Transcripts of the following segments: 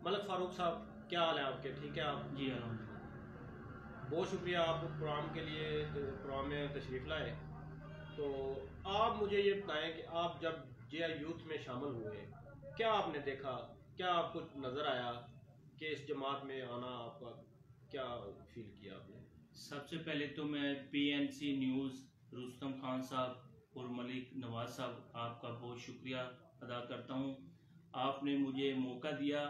मलक फारूक साहब, क्या हाल है आपके? ठीक है आप? जी अलहमदिल्ला। बहुत शुक्रिया आप प्रोग्राम के लिए, प्रोग्राम में तशरीफ़ लाए। तो आप मुझे ये बताएं कि आप जब जे यूथ में शामिल हुए, क्या आपने देखा, क्या आपको नज़र आया कि इस जमात में आना आपका क्या फील किया आपने? सबसे पहले तो मैं पीएनसी न्यूज़, रुस्तम खान साहब और मलिक नवाज साहब, आपका बहुत शुक्रिया अदा करता हूँ। आपने मुझे मौका दिया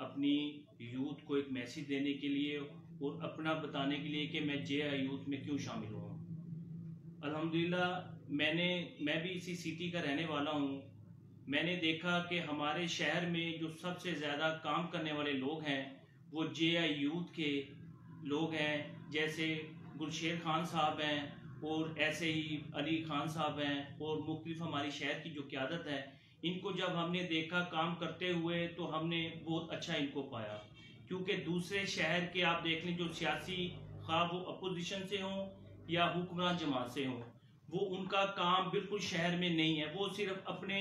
अपनी यूथ को एक मैसेज देने के लिए और अपना बताने के लिए कि मैं जे यूथ में क्यों शामिल हुआ। अल्हम्दुलिल्लाह मैं भी इसी सिटी का रहने वाला हूँ। मैंने देखा कि हमारे शहर में जो सबसे ज़्यादा काम करने वाले लोग हैं वो जे यूथ के लोग हैं, जैसे गुलशेर खान साहब हैं और ऐसे ही अली खान साहब हैं और मुख्तलिफ हमारी शहर की जो क़यादत है। इनको जब हमने देखा काम करते हुए तो हमने बहुत अच्छा इनको पाया, क्योंकि दूसरे शहर के आप देख लें जो सियासी, खा वो अपोजिशन से हों या हुक्मरान जमात से हों, वो उनका काम बिल्कुल शहर में नहीं है। वो सिर्फ अपने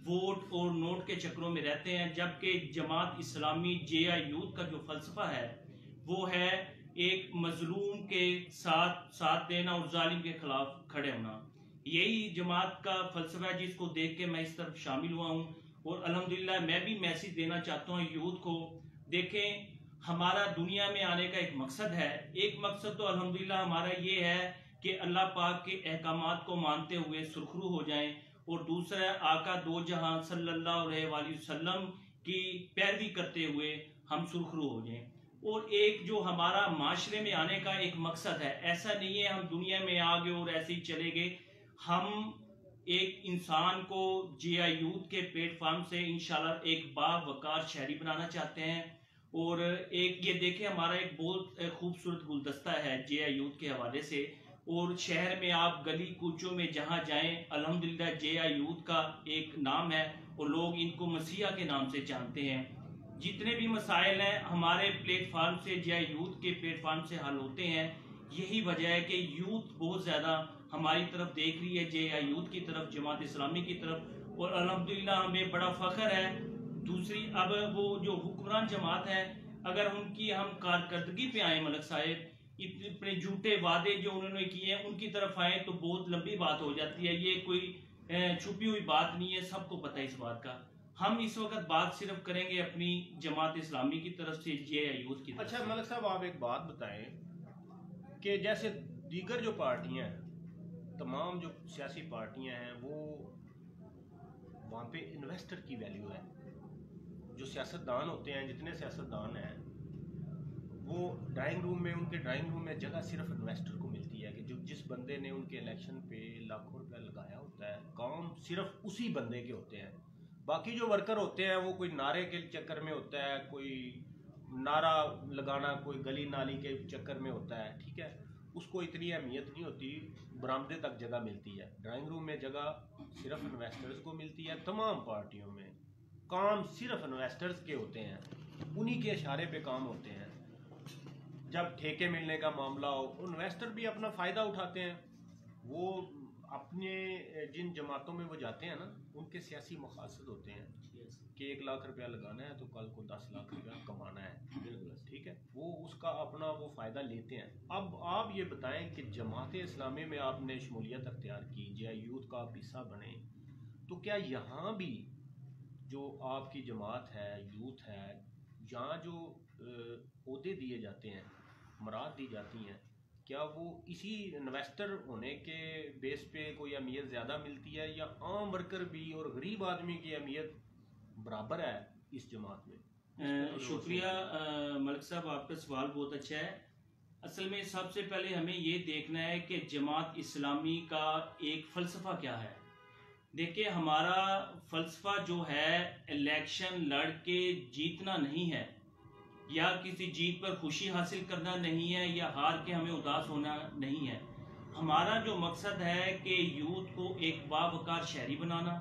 वोट और नोट के चक्रों में रहते हैं, जबकि जमात इस्लामी जे यूथ का जो फलसफा है वो है एक मजलूम के साथ साथ देना और जालिम के खिलाफ खड़े होना। यही जमात का फलसफा है जिसको देख के मैं इस तरफ शामिल हुआ हूँ। और अल्हम्दुलिल्लाह मैं भी मैसेज देना चाहता हूँ यूथ को। देखें, हमारा दुनिया में आने का एक मकसद है। एक मकसद तो अल्हम्दुलिल्लाह हमारा ये है कि अल्लाह पाक के अहकामात को मानते हुए सुरखरू हो जाएं, और दूसरा आका दो जहां सल्लल्लाहु अलैहि वसल्लम की पैरवी करते हुए हम सुरखरू हो जाएं। और एक जो हमारा माशरे में आने का एक मकसद है, ऐसा नहीं है हम दुनिया में आ गए और ऐसे ही चले गए। हम एक इंसान को जे यूथ के प्लेटफॉर्म से इंशाल्लाह एक बावकार शहरी बनाना चाहते हैं। और एक ये देखें, हमारा एक बहुत खूबसूरत गुलदस्ता है जे यूथ के हवाले से। और शहर में आप गली कूचों में जहां जाएं, अल्हम्दुलिल्लाह जे यूथ का एक नाम है और लोग इनको मसीहा के नाम से जानते हैं। जितने भी मसाइल हैं हमारे प्लेटफार्म से, जे यूथ के प्लेटफार्म से हल होते हैं। यही वजह है कि यूथ बहुत ज़्यादा हमारी तरफ देख रही है, जे यूथ की तरफ, जमात इस्लामी की तरफ। और अल्हम्दुलिल्लाह हमें बड़ा फ़ख्र है। दूसरी, अब वो जो हुक्मरान जमात है, अगर उनकी हम कारकर्दगी पे आए मलक साहब, इतने झूठे वादे जो उन्होंने किए हैं उनकी तरफ आए तो बहुत लंबी बात हो जाती है। ये कोई छुपी हुई बात नहीं है, सबको पता है इस बात का। हम इस वक्त बात सिर्फ करेंगे अपनी जमात इस्लामी की तरफ से, जे यूथ की तरफ अच्छा से। मलक साहब, आप एक बात बताएं कि जैसे दीगर जो पार्टियां हैं, तमाम जो सियासी पार्टियां हैं, वो वहाँ पे इन्वेस्टर की वैल्यू है। जो सियासतदान होते हैं, जितने सियासतदान हैं, वो ड्राइंग रूम में, उनके ड्राइंग रूम में जगह सिर्फ इन्वेस्टर को मिलती है कि जो जिस बंदे ने उनके इलेक्शन पे लाखों रुपया लगाया होता है, काम सिर्फ उसी बंदे के होते हैं। बाकी जो वर्कर होते हैं वो कोई नारे के चक्कर में होता है, कोई नारा लगाना कोई गली नाली के चक्कर में होता है, ठीक है, उसको इतनी अहमियत नहीं होती। बरामदे तक जगह मिलती है, ड्राइंग रूम में जगह सिर्फ इन्वेस्टर्स को मिलती है। तमाम पार्टियों में काम सिर्फ इन्वेस्टर्स के होते हैं, उन्हीं के इशारे पे काम होते हैं। जब ठेके मिलने का मामला हो, इन्वेस्टर भी अपना फ़ायदा उठाते हैं। वो अपने जिन जमातों में वो जाते हैं ना, उनके सियासी मकासद होते हैं कि 1 लाख रुपया लगाना है तो कल को 10 लाख रुपया कमाना है, बिल्कुल ठीक है, वो उसका अपना वो फ़ायदा लेते हैं। अब आप ये बताएं कि जमात इस्लामी में आपने शमूलियत अख्तियार की, जे यूथ का आप हिस्सा बने, तो क्या यहाँ भी जो आपकी जमात है, यूथ है, यहाँ जो ओहदे दिए जाते हैं, मराद दी जाती हैं, क्या वो इसी इन्वेस्टर होने के बेस पे कोई अहमियत ज़्यादा मिलती है, या आम वर्कर भी और गरीब आदमी की अहमियत बराबर है इस जमात में? शुक्रिया मलिक साहब, आपका सवाल बहुत अच्छा है। असल में सबसे पहले हमें ये देखना है कि जमात इस्लामी का एक फ़लसफ़ा क्या है। देखिए, हमारा फ़लसफ़ा जो है इलेक्शन लड़ के जीतना नहीं है, या किसी जीत पर खुशी हासिल करना नहीं है, या हार के हमें उदास होना नहीं है। हमारा जो मकसद है कि यूथ को एक बावकार शहरी बनाना।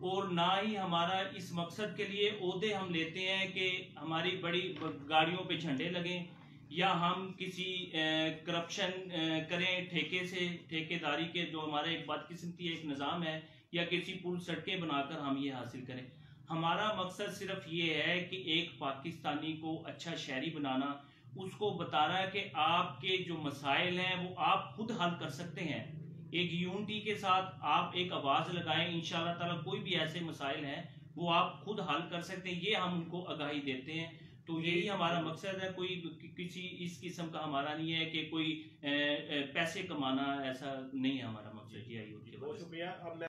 और ना ही हमारा इस मकसद के लिए ओहदे हम लेते हैं कि हमारी बड़ी गाड़ियों पे झंडे लगें, या हम किसी करप्शन करें ठेके से, ठेकेदारी के जो हमारे एक बदकिस्मती एक निज़ाम है, या किसी पुल सड़कें बनाकर हम ये हासिल करें। हमारा मकसद सिर्फ ये है कि एक पाकिस्तानी को अच्छा शहरी बनाना, उसको बताना है कि आपके जो मसाइल हैं वो आप खुद हल कर सकते हैं। एक यूनिटी के साथ आप एक आवाज़ लगाएं, इंशाल्लाह ताला कोई भी ऐसे मसाइल हैं वो आप खुद हल कर सकते हैं, ये हम उनको आगाही देते हैं। तो यही हमारा मकसद है, कोई किसी इस किस्म का हमारा नहीं है कि कोई पैसे कमाना, ऐसा नहीं है हमारा मकसद। बहुत शुक्रिया। अब